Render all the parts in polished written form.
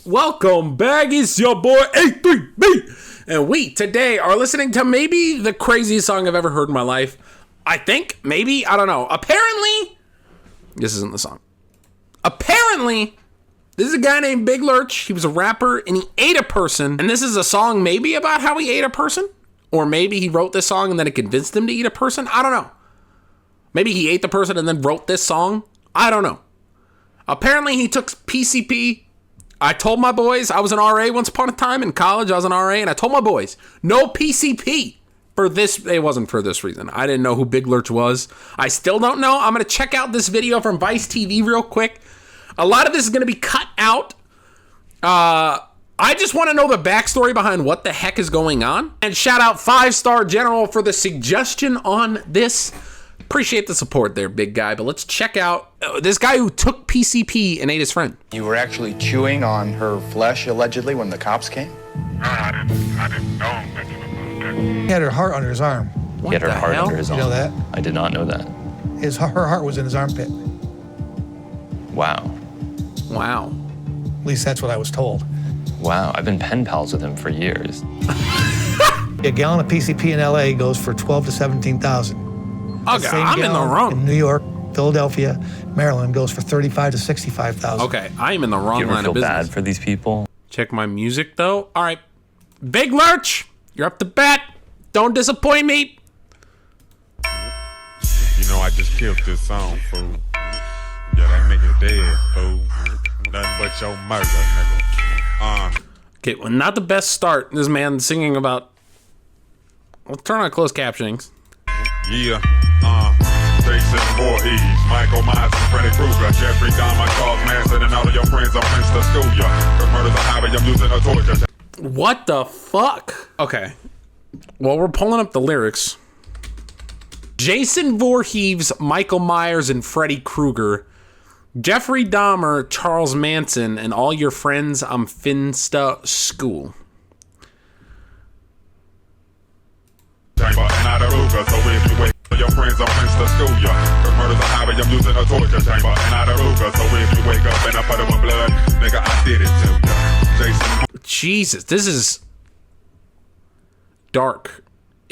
Welcome back, it's your boy A3B, and we today are listening to maybe the craziest song I've ever heard in my life. I think, maybe, I don't know. Apparently, this isn't the song. Apparently, this is a guy named Big Lurch. He was a rapper, and he ate a person, and this is a song maybe about how he ate a person, or maybe he wrote this song and then it convinced him to eat a person. I don't know. Maybe he ate the person and then wrote this song. I don't know. Apparently, he took PCP. I told my boys, I was an RA once upon a time in college. I was an RA, and I told my boys, no PCP for this. It wasn't for this reason. I didn't know who Big Lurch was. I still don't know. I'm going to check out this video from Vice TV real quick. A lot of this is going to be cut out. I just want to know the backstory behind what the heck is going on. And shout out 5-Star General for the suggestion on this. Appreciate the support there, big guy. But let's check out this guy who took PCP and ate his friend. You were actually chewing on her flesh, allegedly, when the cops came? No, I didn't know nothing about that. He had her heart under his arm. What He had her the heart hell? under his arm. You know that? I did not know that. Her heart was in his armpit. Wow. Wow. At least that's what I was told. Wow. I've been pen pals with him for years. A gallon of PCP in LA goes for $12,000 to $17,000. Okay, I'm in the wrong. In New York, Philadelphia, Maryland goes for $35,000 to $65,000. Okay, I am in the wrong Do you ever line feel of business. bad for these people? Check my music, though. All right. Big Lurch, you're up to bat. Don't disappoint me. You know, I just killed this song, fool. Yeah, that nigga dead, fool. Nothing but your murder, nigga. Okay, well, not the best start. This man singing about... Let's turn on closed captionings. Yeah, Jason Voorhees, Michael Myers, and Freddy Krueger, Jeffrey Dahmer, Charles Manson, and all of your friends are Prince to school ya. The murder's a hobby, I'm using a torture. What the fuck? Okay. Well, we're pulling up the lyrics. Jason Voorhees, Michael Myers, and Freddy Krueger, Jeffrey Dahmer, Charles Manson, and all your friends I'm Finsta School. Chamber and out of Ruger, so if you wake your friends are Prince to school ya. The murder's a hobby, I'm using a torture chamber and out of Ruger, so if you wake up and I put it with blood, nigga, I did it to ya. Jason. Jesus, this is dark.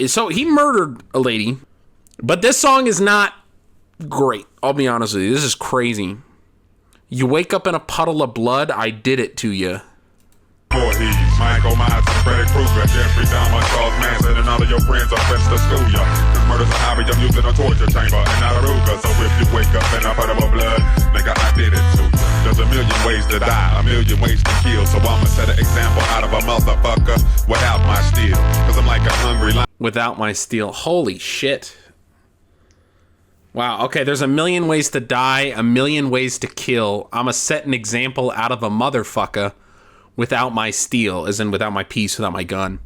So he murdered a lady, but this song is not great. I'll be honest with you. This is crazy. You wake up in a puddle of blood, I did it to you. Voorhees, Michael Myers, and Freddy Krueger, Jeffrey Dahmer, Charles Manson, and all of your friends are Prince to school ya. This murder's a hobby, I'm using a torture chamber and out of Ruger, so if you wake up and I put up a blood, nigga, I did it to ya. There's a million ways to die, a million ways to kill, so I'ma set an example out of a motherfucker without my steel, cause I'm like a hungry lion. Without my steel. Holy shit. Wow, okay, there's a million ways to die, a million ways to kill. I'ma set an example out of a motherfucker without my steel, as in without my piece, without my gun.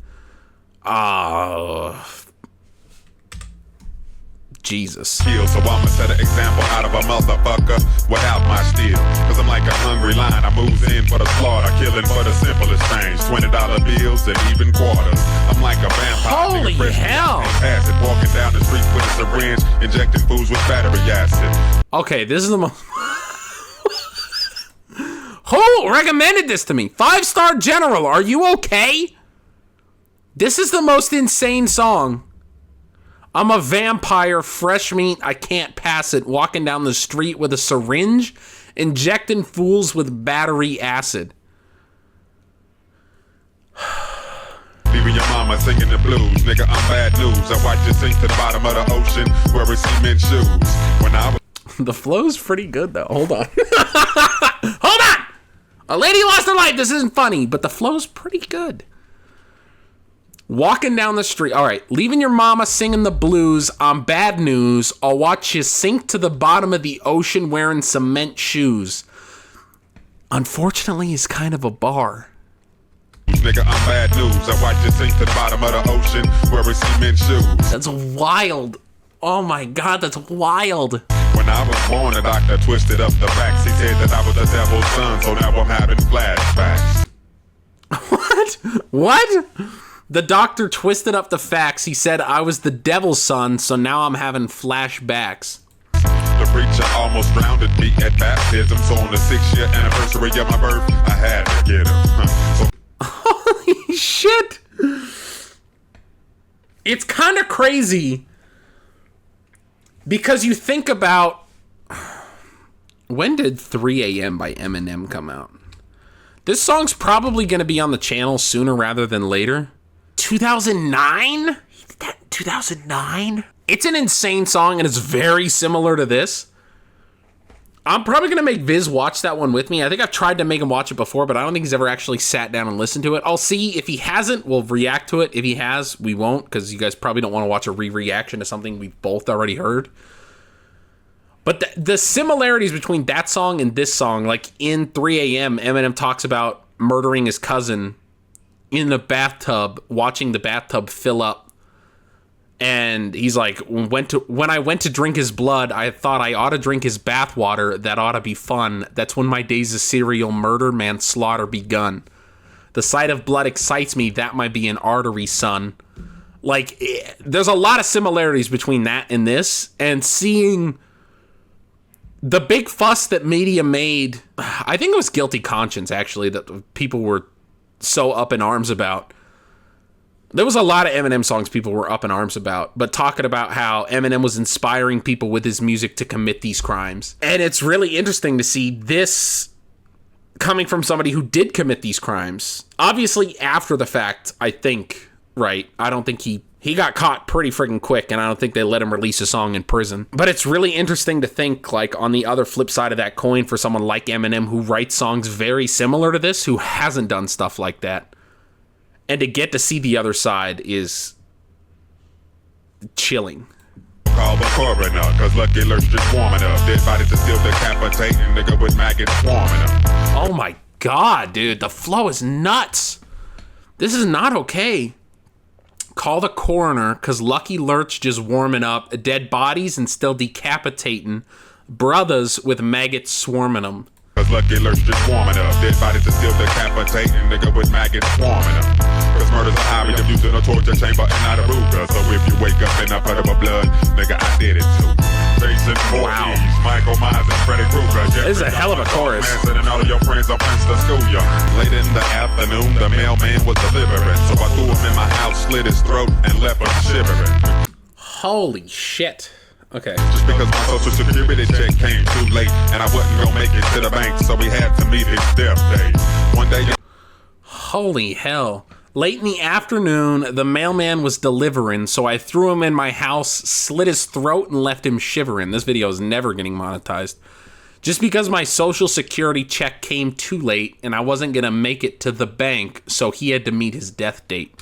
Jesus. Kill, so I'ma set an example out of a motherfucker without my steel, cause I'm like a hungry lion, I moves in for the slaughter, killing for the simplest things, $20 bills and even quarters. I'm like a vampire. Holy hell. Pass it, walking down the street with a syringe, injecting fools with battery acid. Okay, this is the most... Who recommended this to me? 5-Star General, are you okay? This is the most insane song. I'm a vampire, fresh meat, I can't pass it, walking down the street with a syringe, injecting fools with battery acid. Leaving your mama singing the blues, nigga, I'm bad news. I watch you sink to the bottom of the ocean, wearing cement shoes. When I was... The flow's pretty good, though. Hold on. Hold on! A lady lost her life. This isn't funny, but the flow's pretty good. Walking down the street. All right. Leaving your mama singing the blues. I'm bad news. I'll watch you sink to the bottom of the ocean wearing cement shoes. Unfortunately, it's kind of a bar. Nigga, I'm bad news. I watch you sink to the bottom of the ocean wearing cement shoes. That's wild. Oh my God, that's wild. When I was born, the doctor twisted up the facts. He said that I was the devil's son, so now I'm having flashbacks. What? The doctor twisted up the facts. He said I was the devil's son, so now I'm having flashbacks. The preacher almost drowned me at baptism, so on the 6th year anniversary of my birth, I had to get him. crazy because you think about, when did 3 a.m. by Eminem come out? This song's probably going to be on the channel sooner rather than later. 2009? 2009? It's an insane song, and it's very similar to this. I'm probably going to make Viz watch that one with me. I think I've tried to make him watch it before, but I don't think he's ever actually sat down and listened to it. I'll see. If he hasn't, we'll react to it. If he has, we won't, because you guys probably don't want to watch a re-reaction to something we've both already heard. But the similarities between that song and this song, like in 3 a.m., Eminem talks about murdering his cousin in the bathtub, watching the bathtub fill up. And he's like, when I went to drink his blood, I thought I ought to drink his bathwater. That ought to be fun. That's when my days of serial murder, manslaughter begun. The sight of blood excites me. That might be an artery, son. Like, there's a lot of similarities between that and this. And seeing the big fuss that media made, I think it was Guilty Conscience, actually, that people were so up in arms about. There was a lot of Eminem songs people were up in arms about, but talking about how Eminem was inspiring people with his music to commit these crimes. And it's really interesting to see this coming from somebody who did commit these crimes. Obviously, after the fact, I think, right? I don't think he got caught pretty friggin' quick, and I don't think they let him release a song in prison. But it's really interesting to think, like, on the other flip side of that coin, for someone like Eminem who writes songs very similar to this, who hasn't done stuff like that. And to get to see the other side is chilling. Call the coroner, cause Lucky Lurch just warming up. Dead bodies are still decapitating, nigga with maggots swarming up. Oh my god, dude, the flow is nuts. This is not okay. Call the coroner, cause Lucky Lurch just warming up. Dead bodies and still decapitating. Brothers with maggots swarming them. Cause Lucky Lurch just warming up. Dead bodies are still decapitating, nigga with maggots swarming up. Cause murder's a hobby, I'm using a torture chamber and not a ruger. So if you wake up in a puddle of blood, nigga, I did it too. Jason Voorhees, Michael Myers and Freddy Krueger. This is a hell of a chorus. And all of your friends are friends to school ya. Late in the afternoon, the mailman was delivering. So I threw him in my house, slit his throat, and left him shivering. Holy shit. Okay. Just because my social security check came too late, and I wasn't gonna make it to the bank, so we had to meet his death day. One day. Holy hell. Late in the afternoon, the mailman was delivering, so I threw him in my house, slit his throat, and left him shivering. This video is never getting monetized. Just because my social security check came too late, and I wasn't gonna make it to the bank, so he had to meet his death date.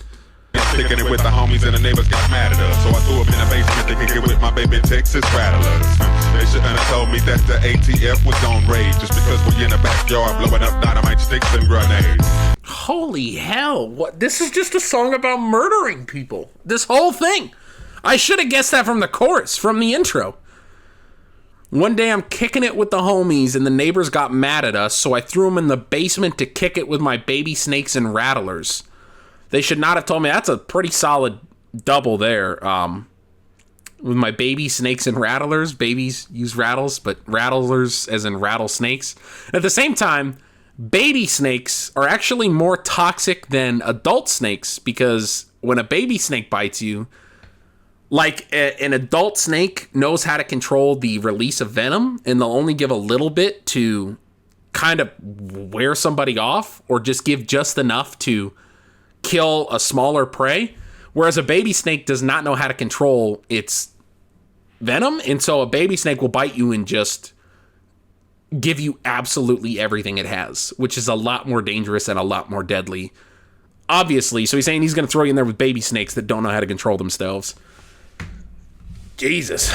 Kicking it with the homies and the neighbors got mad at us. So I threw him in the basement to kick it with my baby Texas rattlers. They shouldn't have told me that the ATF was on raid just because we in the backyard blowing up dynamite sticks and grenades. Holy hell, what? This is just a song about murdering people. This whole thing. I should have guessed that from the chorus, from the intro. One day I'm kicking it with the homies and the neighbors got mad at us, so I threw them in the basement to kick it with my baby snakes and rattlers. They should not have told me. That's a pretty solid double there. With my baby snakes and rattlers. Babies use rattles, but rattlers as in rattlesnakes. At the same time, baby snakes are actually more toxic than adult snakes, because when a baby snake bites you, like an adult snake knows how to control the release of venom, and they'll only give a little bit to kind of wear somebody off, or just give just enough to kill a smaller prey, whereas a baby snake does not know how to control its venom, and so a baby snake will bite you and just give you absolutely everything it has, which is a lot more dangerous and a lot more deadly, obviously. So he's saying he's going to throw you in there with baby snakes that don't know how to control themselves. Jesus.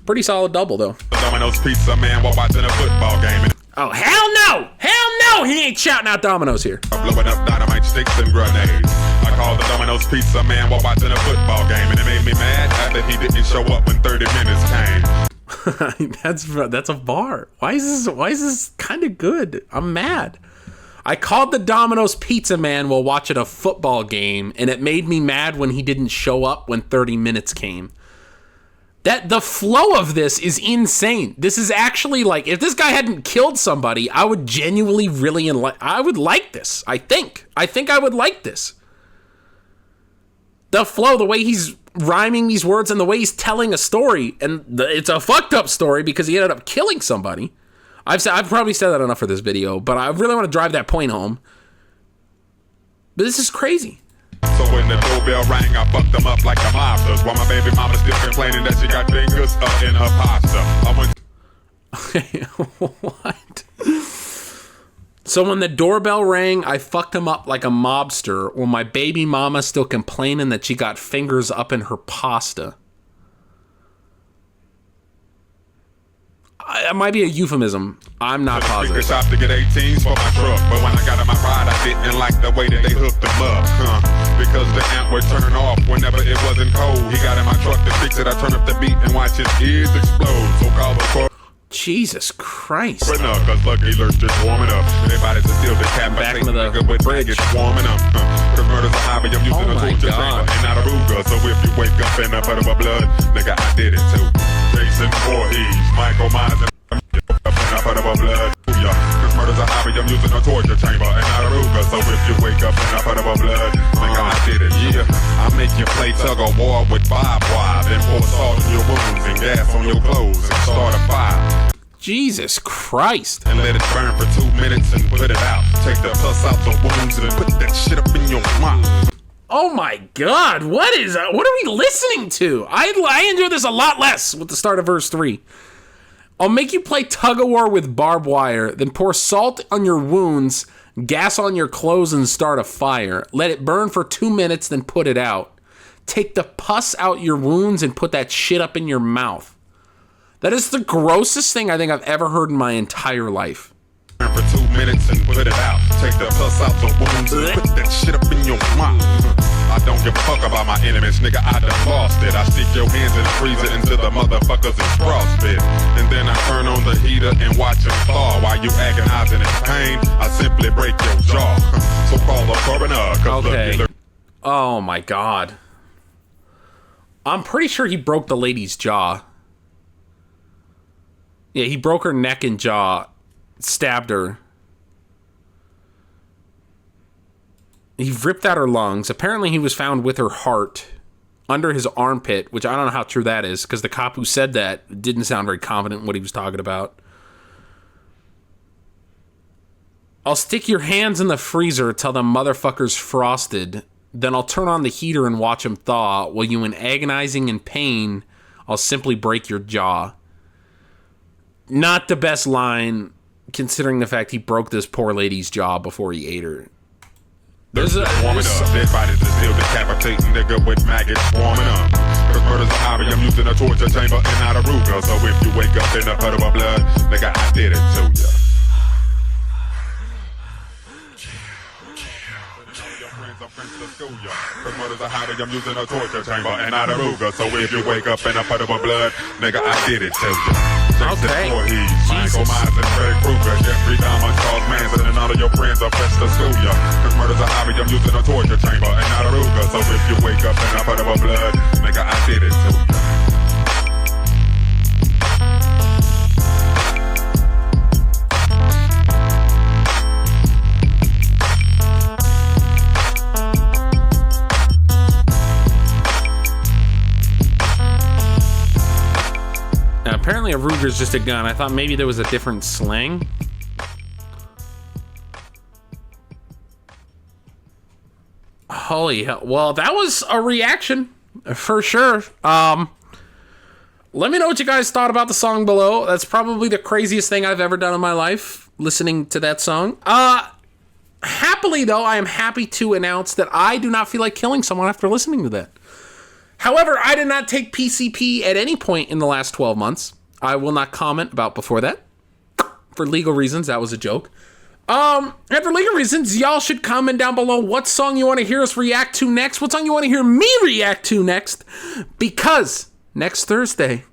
Pretty solid double, though. Domino's pizza man while watching a football game. Oh, hell no! Hell no! He ain't shouting out Domino's here. Blowing up dynamite sticks and grenades. I called the Domino's pizza man while watching a football game, and it made me mad after he didn't show up when 30 minutes came. That's a bar. Why is this kind of good? I'm mad. I called the Domino's pizza man while watching a football game, and it made me mad when he didn't show up when 30 minutes came. That the flow of this is insane. This is actually like, if this guy hadn't killed somebody, I would genuinely really I would like this. I think I would like this. the flow, the way he's rhyming these words, and the way he's telling a story. And it's a fucked up story because he ended up killing somebody. I've probably said that enough for this video, but I really want to drive that point home. But this is crazy. So when the doorbell rang, I fucked them up like a mobster. While my baby mama still complaining that she got fingers in her pasta. I went. Okay, what? So when the doorbell rang, I fucked him up like a mobster. While my baby mama still complaining that she got fingers up in her pasta. It might be a euphemism. I'm not positive. Shop to get 18s for my truck, but when I got in my ride, I didn't like the way that they hooked them up, because the amp would turn off whenever it wasn't cold. He got in my truck to fix it. I turn up the beat and watch his ears explode. So call the Jesus Christ. cause lucky Lurch just warming up. Everybody's still decapitating nigga with faggots warming up. Cause murder's a hobby, I'm using a torture chamber and not a Ruger. So if you wake up in a puddle of blood, nigga, I did it too. Jason Voorhees, Michael Myers, and up in a puddle of blood. Cause murder's a hobby, I'm using a torture chamber and not a Ruger. So if you wake up in a puddle of blood, nigga, I did it. Yeah, I make you play tug of war with barbed wire, then pour salt in your wounds and gas on your clothes and start a fire. Jesus Christ. And let it burn for 2 minutes and put it out. Take the pus out the wounds and put that shit up in your mouth. Oh my God, what are we listening to? I enjoy this a lot less with the start of verse 3. I'll make you play tug of war with barbed wire, then pour salt on your wounds, gas on your clothes, and start a fire. Let it burn for 2 minutes, then put it out. Take the pus out your wounds and put that shit up in your mouth. That is the grossest thing I think I've ever heard in my entire life. For 2 minutes and put it out. Take the pus out the wounds and put that shit up in your mouth. I don't give a fuck about my enemies, nigga, I done lost it. I stick your hands in the freezer until the motherfuckers is frostbit. And then I turn on the heater and watch them thaw. While you agonizing in pain, I simply break your jaw. So call the coroner. Okay. Oh my God. I'm pretty sure he broke the lady's jaw. Yeah, he broke her neck and jaw, stabbed her. He ripped out her lungs. Apparently, he was found with her heart under his armpit, which I don't know how true that is, because the cop who said that didn't sound very confident in what he was talking about. I'll stick your hands in the freezer till the motherfucker's frosted. Then I'll turn on the heater and watch him thaw. While you in agonizing in pain, I'll simply break your jaw. Not the best line, considering the fact he broke this poor lady's jaw before he ate her. There's a warming up. Dead bodies is still decapitating, nigga, with maggots warming up. Cause murder's a hobby, I'm using a torture chamber and not a Ruger. So if you wake up in a puddle of blood, nigga, I did it to ya. Cause murder's a hobby, I'm using a torture chamber and not a Ruger. So if you wake up in a puddle of blood, nigga, I did it to ya. Okay. Michael Myers and Freddy Krueger, Jeffrey Dahmer, Charles Manson, and all of your friends are best to school ya. Cause murder's a hobby, I'm using a torture chamber and not a Ruger. So if you wake up in a puddle of blood, nigga, I did it to ya. Apparently a Ruger's just a gun. I thought maybe there was a different slang. Holy hell. Well, that was a reaction for sure. Let me know what you guys thought about the song below. That's probably the craziest thing I've ever done in my life, listening to that song. Happily, though, I am happy to announce that I do not feel like killing someone after listening to that. However, I did not take PCP at any point in the last 12 months. I will not comment about before that. For legal reasons, that was a joke. And for legal reasons, y'all should comment down below what song you want to hear us react to next. What song you want to hear me react to next. Because next Thursday,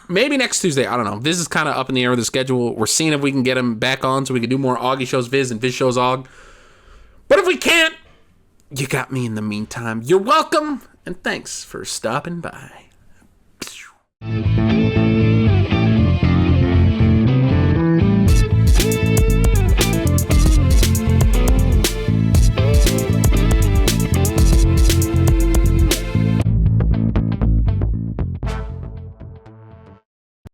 maybe next Tuesday, I don't know. Viz is kind of up in the air with the schedule. We're seeing if we can get him back on so we can do more Auggie shows Viz and Viz shows Aug. But if we can't, you got me in the meantime. You're welcome. And thanks for stopping by.